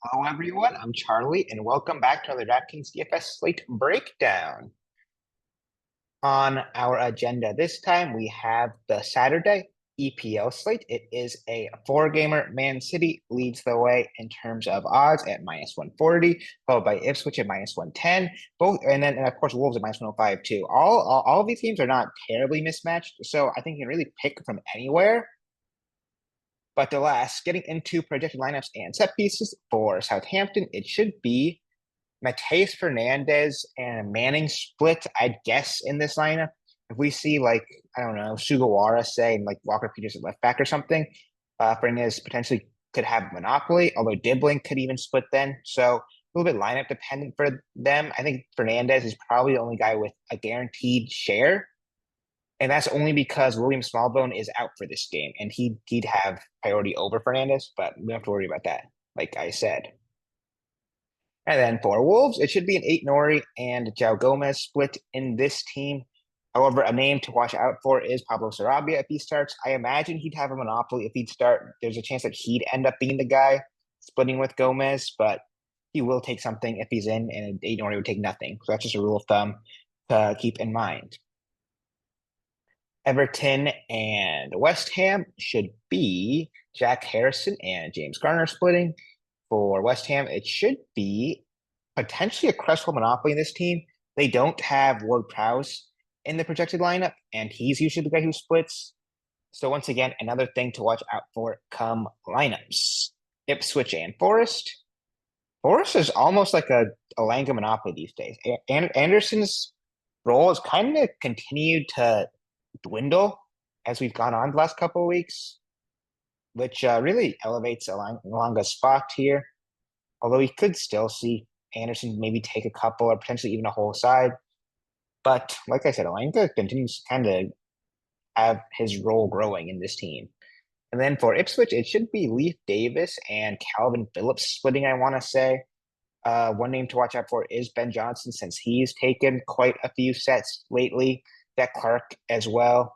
Hello, everyone. I'm Charlie, and welcome back to another DraftKings DFS Slate breakdown. On our agenda this time, we have the Saturday EPL slate. It is a four-gamer. Man City leads the way in terms of odds at -140, followed by Ipswich at -110. Both, and of course Wolves at -105 too. All of these teams are not terribly mismatched, so I think you can really pick from anywhere. But the last, getting into projected lineups and set pieces for Southampton, it should be Mateus Fernandez and Manning split, I'd guess, in this lineup. If we see, like, I don't know, Sugawara, say, and like Walker Peters at left back or something, Fernandez potentially could have monopoly, although Dibbling could even split then. So a little bit lineup dependent for them. I think Fernandez is probably the only guy with a guaranteed share. And that's only because William Smallbone is out for this game, and he'd have priority over Fernandez, but we don't have to worry about that, like I said. And then for Wolves, it should be an 8 Nori and João Gomez split in this team. However, a name to watch out for is Pablo Sarabia if he starts. I imagine he'd have a monopoly if he'd start. There's a chance that he'd end up being the guy splitting with Gomez, but he will take something if he's in, and 8 Nori would take nothing. So that's just a rule of thumb to keep in mind. Everton and West Ham should be Jack Harrison and James Garner splitting. For West Ham, it should be potentially a Cresswell monopoly in this team. They don't have Ward Prowse in the projected lineup, and he's usually the guy who splits. So once again, another thing to watch out for come lineups. Ipswich and Forest. Forest is almost like a Alanga monopoly these days. Anderson's role has kind of continued to dwindle as we've gone on the last couple of weeks, which really elevates Elanga's spot here. Although he could still see Anderson maybe take a couple or potentially even a whole side. But like I said, Elanga continues to kind of have his role growing in this team. And then for Ipswich, it should be Leif Davis and Calvin Phillips splitting, I want to say. One name to watch out for is Ben Johnson, since he's taken quite a few sets lately. That Clark as well.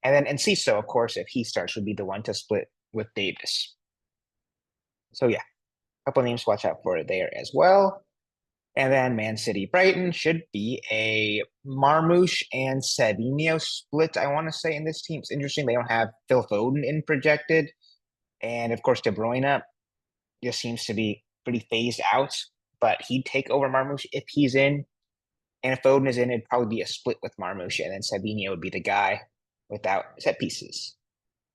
And then Enciso, of course, if he starts, would be the one to split with Davis. So yeah, a couple names to watch out for there as well. And then Man City Brighton should be a Marmouche and Savinho split, I want to say, in this team. It's interesting. They don't have Phil Foden in projected. And of course, De Bruyne just seems to be pretty phased out, but he'd take over Marmouche if he's in. And if Foden is in, it'd probably be a split with Marmouche, and then Savinho would be the guy without set pieces.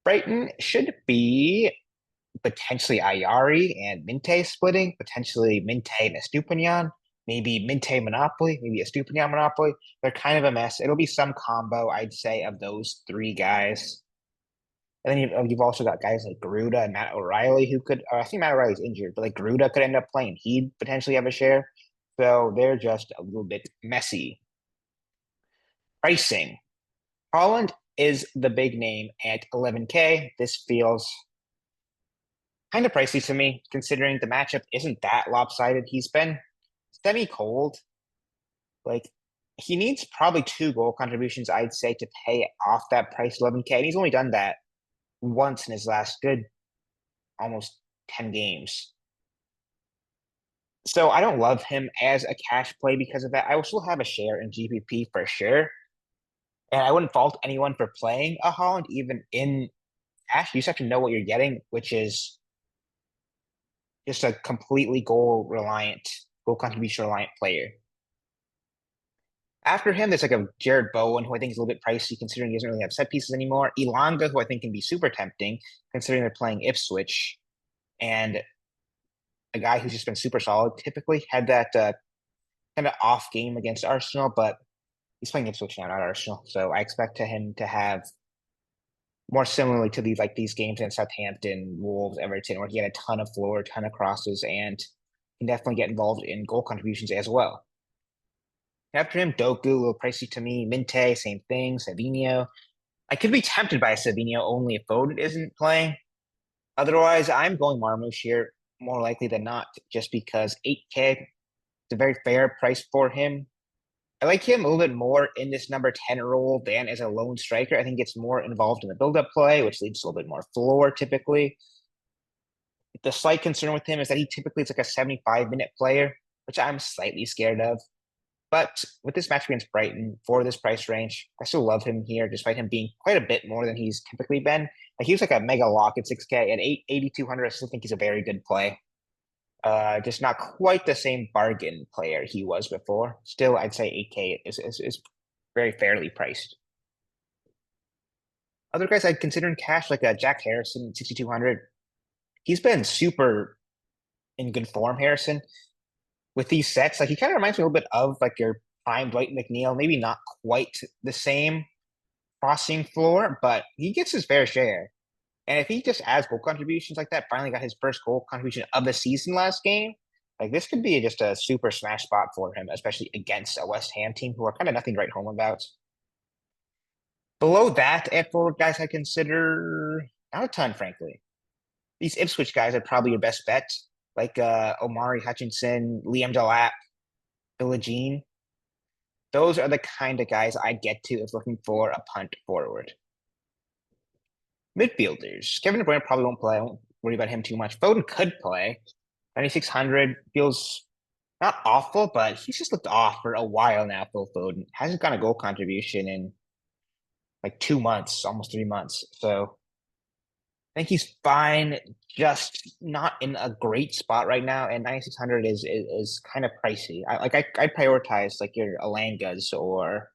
Brighton should be potentially Ayari and Minte splitting, potentially Minte and Estupinian, maybe Minte Monopoly, maybe Estupinian Monopoly. They're kind of a mess. It'll be some combo, I'd say, of those three guys. And then you've also got guys like Garuda and Matt O'Reilly who could, I think Matt O'Reilly's injured, but like Garuda could end up playing. He'd potentially have a share. So they're just a little bit messy. Pricing. Holland is the big name at 11K. This feels kind of pricey to me, considering the matchup isn't that lopsided. He's been semi-cold. Like, he needs probably two goal contributions, I'd say, to pay off that price 11K. And he's only done that once in his last good almost 10 games. So I don't love him as a cash play because of that. I will still have a share in GPP for sure. And I wouldn't fault anyone for playing a Holland even in cash. You just have to know what you're getting, which is just a completely goal contribution reliant player. After him, there's like a Jared Bowen, who I think is a little bit pricey considering he doesn't really have set pieces anymore. Elanga, who I think can be super tempting considering they're playing Ipswich. And a guy who's just been super solid typically had that kind of off game against Arsenal, but he's playing Ipswich now, not Arsenal. So I expect him to have more similarly to these games in Southampton, Wolves, Everton, where he had a ton of floor, a ton of crosses, and can definitely get involved in goal contributions as well. After him, Doku, a little pricey to me. Minte, same thing. Savinho. I could be tempted by a Savinho only if Foden isn't playing. Otherwise, I'm going Marmouche here more likely than not, just because 8K is a very fair price for him. I like him a little bit more in this number 10 role than as a lone striker. I think it's more involved in the build-up play, which leads to a little bit more floor typically. The slight concern with him is that he typically is like a 75-minute player, which I'm slightly scared of. But with this match against Brighton for this price range, I still love him here, despite him being quite a bit more than he's typically been. Like he was like a mega lock at 6K at 8,200. I still think he's a very good play. Just not quite the same bargain player he was before. Still, I'd say 8K is very fairly priced. Other guys I'd consider in cash, like Jack Harrison, 6,200. He's been super in good form, Harrison. With these sets, like he kind of reminds me a little bit of like your prime Dwight McNeil, maybe not quite the same crossing floor, but he gets his fair share. And if he just adds goal contributions like that, finally got his first goal contribution of the season last game, like this could be just a super smash spot for him, especially against a West Ham team who are kind of nothing to write home about. Below that, at forward guys, I consider not a ton, frankly. These Ipswich guys are probably your best bet, like Omari Hutchinson, Liam Delap, Jean. Those are the kind of guys I get to if looking for a punt forward. Midfielders. Kevin De Bruyne probably won't play. I won't worry about him too much. Foden could play. 9,600 feels not awful, but he's just looked off for a while now, Phil Foden. Hasn't got a goal contribution in like 2 months, almost 3 months. So I think he's fine, just not in a great spot right now. And 9,600 is kind of pricey. I prioritize like your Alangas or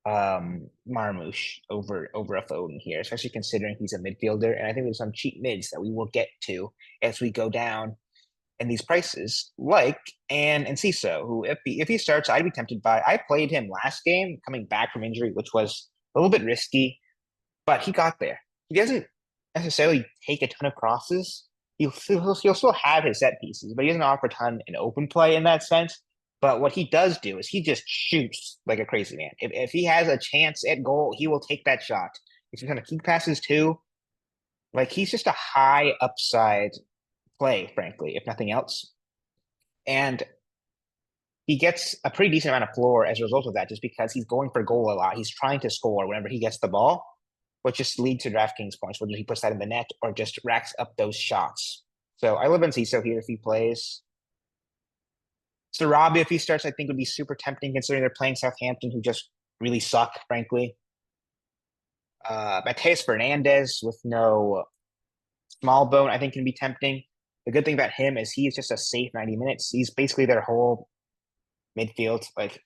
Marmoush over a Foden here, especially considering he's a midfielder. And I think there's some cheap mids that we will get to as we go down in these prices, like and Ciso, who if he starts, I'd be tempted by. I played him last game coming back from injury, which was a little bit risky, but he got there. He doesn't necessarily take a ton of crosses. He'll still have his set pieces, but he doesn't offer a ton in open play in that sense. But what he does do is he just shoots like a crazy man. If he has a chance at goal, he will take that shot. If he's going to keep passes too, like he's just a high upside play, frankly, if nothing else. And he gets a pretty decent amount of floor as a result of that, just because he's going for goal a lot. He's trying to score whenever he gets the ball, which just leads to DraftKings points, whether he puts that in the net or just racks up those shots. So I live in Ciso here if he plays. Sarabia, if he starts, I think would be super tempting considering they're playing Southampton, who just really suck, frankly. Mateus Fernandez with no small bone, I think can be tempting. The good thing about him is he's just a safe 90 minutes. He's basically their whole midfield. Like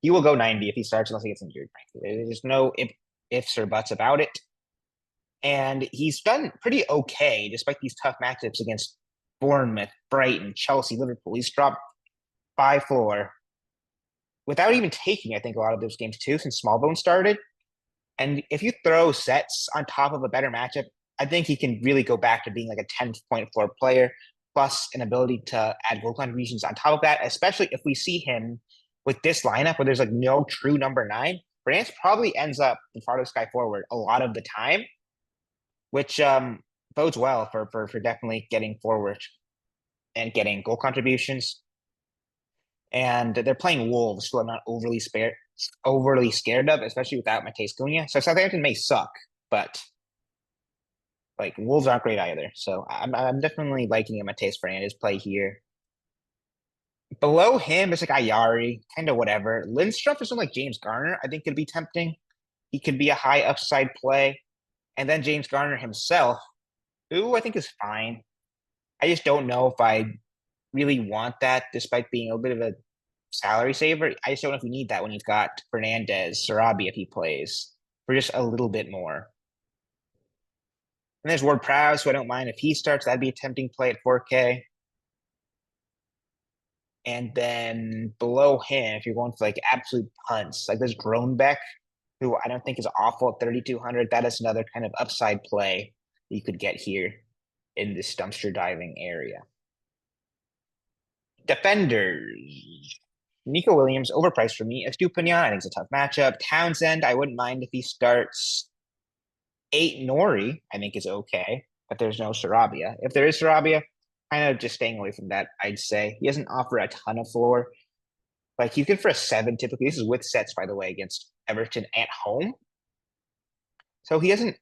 he will go 90 if he starts unless he gets injured, frankly. There's no ifs or buts about it. And he's done pretty okay despite these tough matchups against Bournemouth, Brighton, Chelsea, Liverpool. He's dropped 5-4 without even taking, I think, a lot of those games too, since Smallbone started. And if you throw sets on top of a better matchup, I think he can really go back to being like a 10-point floor player, plus an ability to add goal contributions on top of that, especially if we see him with this lineup where there's like no true number 9. Fernandez probably ends up the farthest guy forward a lot of the time, which bodes well for definitely getting forward and getting goal contributions. And they're playing Wolves, who I'm not overly scared of, especially without Mateus Cunha. So Southampton may suck, but like Wolves aren't great either. So I'm definitely liking a Mateus Fernandez play here. Below him, it's like Ayari, kind of whatever. Lindstrom for someone like James Garner, I think could be tempting. He could be a high upside play. And then James Garner himself, who I think is fine. I just don't know if I really want that, despite being a bit of a salary saver. I just don't know if you need that when you've got Fernandez, Sarabia if he plays, for just a little bit more. And there's Ward Prowse, who I don't mind if he starts. That'd be a tempting play at 4K. And then below him, if you're going for like absolute punts, like there's Groenbeck, who I don't think is awful at 3,200. That is another kind of upside play you could get here in this dumpster diving area. Defenders. Nico Williams, overpriced for me. Estupinian, I think it's a tough matchup. Townsend, I wouldn't mind if he starts. 8 Nori, I think is okay, but there's no Sarabia. If there is Sarabia, kind of just staying away from that, I'd say. He doesn't offer a ton of floor. Like you can for a 7 typically. This is with sets, by the way, against Everton at home. So he doesn't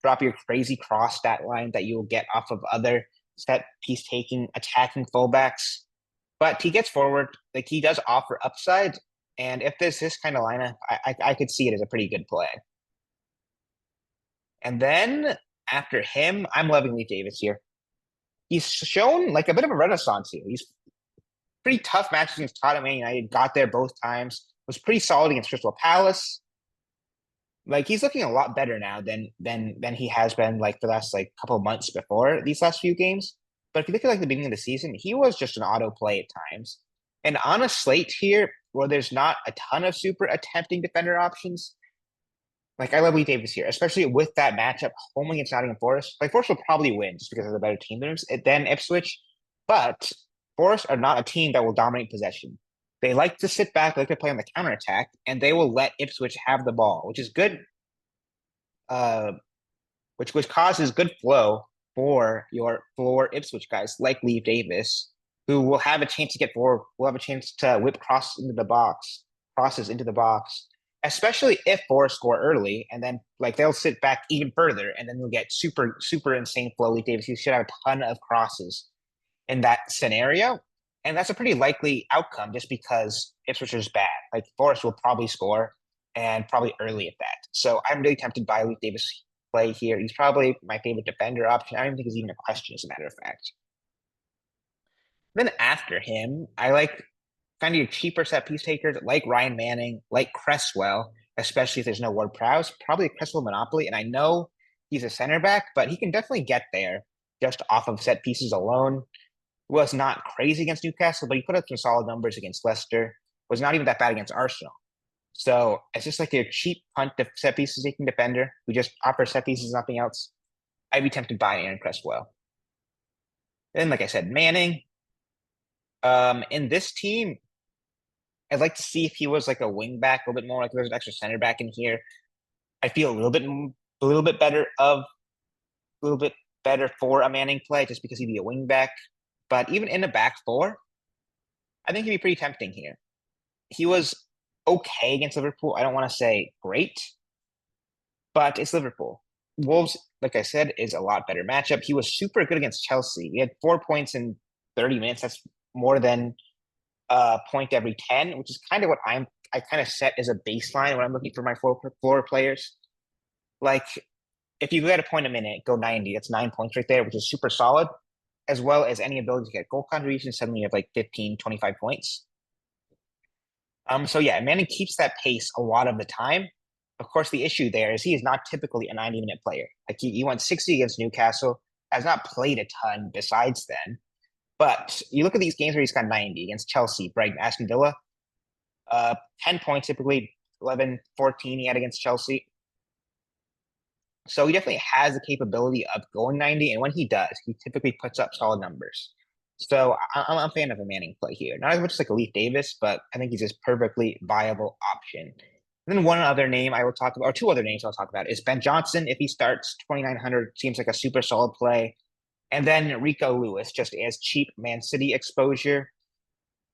drop your crazy cross stat line that you'll get off of other set piece taking attacking fullbacks. But he gets forward, like he does offer upside. And if there's this kind of lineup, I could see it as a pretty good play. And then after him, I'm loving Lee Davis here. He's shown like a bit of a renaissance here. He's pretty tough matches against Tottenham United, got there both times, was pretty solid against Crystal Palace. Like he's looking a lot better now than he has been like for the last like couple of months before these last few games. But if you look at like the beginning of the season, he was just an auto play at times. And on a slate here where there's not a ton of super attempting defender options, like I love Lee Davis here, especially with that matchup home against Nottingham Forest. Like Forest will probably win just because of the better team than Ipswich, but Forest are not a team that will dominate possession. They like to sit back, they like to play on the counterattack, and they will let Ipswich have the ball, which is good. Which causes good flow for Ipswich guys like Lee Davis, who will have a chance to get forward, will have a chance to whip crosses into the box, especially if Forest score early, and then like they'll sit back even further, and then you'll get super insane flow. Lee Davis, you should have a ton of crosses in that scenario. And that's a pretty likely outcome just because Ipswich is bad. Like Forest will probably score and probably early at that. So I'm really tempted by Luke Davis play here. He's probably my favorite defender option. I don't even think it's even a question, as a matter of fact. Then after him, I like kind of your cheaper set piece takers like Ryan Manning, like Cresswell, especially if there's no Ward Prowse, probably a Cresswell Monopoly. And I know he's a center back, but he can definitely get there just off of set pieces alone. Was not crazy against Newcastle, but he put up some solid numbers against Leicester. Was not even that bad against Arsenal. So it's just like a cheap punt set pieces taking defender who just offers set pieces, nothing else. I'd be tempted by Aaron Cresswell. Then, like I said, Manning. In this team, I'd like to see if he was like a wing back a little bit more, like there's an extra center back in here. I feel a little bit better for a Manning play just because he'd be a wing back. But even in the back four, I think he'd be pretty tempting here. He was okay against Liverpool. I don't want to say great, but it's Liverpool. Wolves, like I said, is a lot better matchup. He was super good against Chelsea. He had 4 points in 30 minutes. That's more than a point every 10, which is kind of what I kind of set as a baseline when I'm looking for my floor players. Like if you get a point a minute, go 90. That's 9 points right there, which is super solid, as well as any ability to get goal contribution. Suddenly you have like 15, 25 points. So yeah, Manning keeps that pace a lot of the time. Of course, the issue there is he is not typically a 90-minute player. Like he went 60 against Newcastle, has not played a ton besides then. But you look at these games where he's got 90 against Chelsea, Brighton, Aston Villa, 10 points typically, 11, 14 he had against Chelsea. So he definitely has the capability of going 90, and when he does, he typically puts up solid numbers. So I'm a fan of a Manning play here. Not as much as like a Leaf Davis, but I think he's a perfectly viable option. And then one other name I will talk about, or two other names I'll talk about, is Ben Johnson. If he starts 2,900, seems like a super solid play. And then Rico Lewis, just as cheap Man City exposure.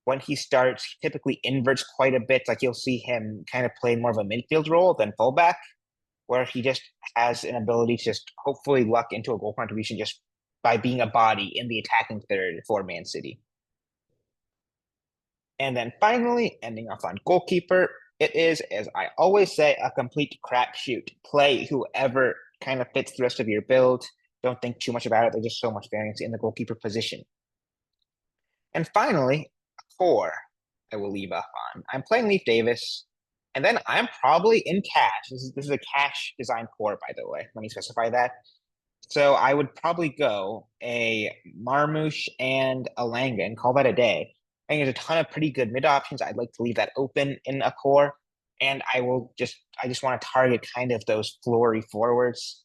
When he starts, he typically inverts quite a bit. Like you'll see him kind of play more of a midfield role than fullback, where he just has an ability to just hopefully luck into a goal contribution just by being a body in the attacking third for Man City. And then finally, ending off on goalkeeper, it is, as I always say, a complete crapshoot. Play whoever kind of fits the rest of your build. Don't think too much about it. There's just so much variance in the goalkeeper position. And finally, core, I will leave off on. I'm playing Leaf Davis, and then I'm probably in cash. This is a cash design core, by the way. Let me specify that. So I would probably go a Marmouche and a Langa and call that a day. I think there's a ton of pretty good mid options. I'd like to leave that open in a core. And I just want to target kind of those floory forwards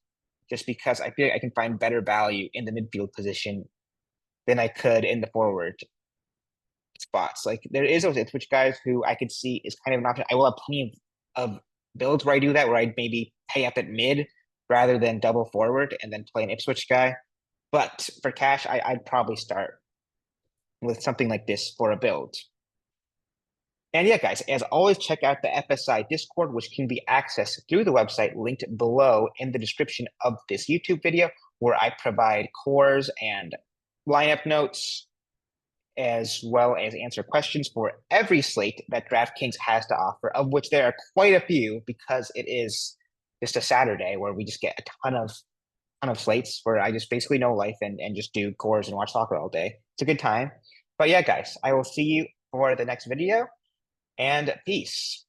just because I feel like I can find better value in the midfield position than I could in the forward spots. Like there is those Ipswich guys who I could see is kind of an option. I will have plenty of builds where I do that, where I'd maybe pay up at mid rather than double forward and then play an Ipswich guy. But for cash, I'd probably start with something like this for a build. And yeah, guys, as always, check out the FSI Discord, which can be accessed through the website linked below in the description of this YouTube video, where I provide cores and lineup notes, as well as answer questions for every slate that DraftKings has to offer, of which there are quite a few because it is just a Saturday where we just get a ton of slates where I just basically know life and just do cores and watch soccer all day. It's a good time. But yeah, guys, I will see you for the next video and peace.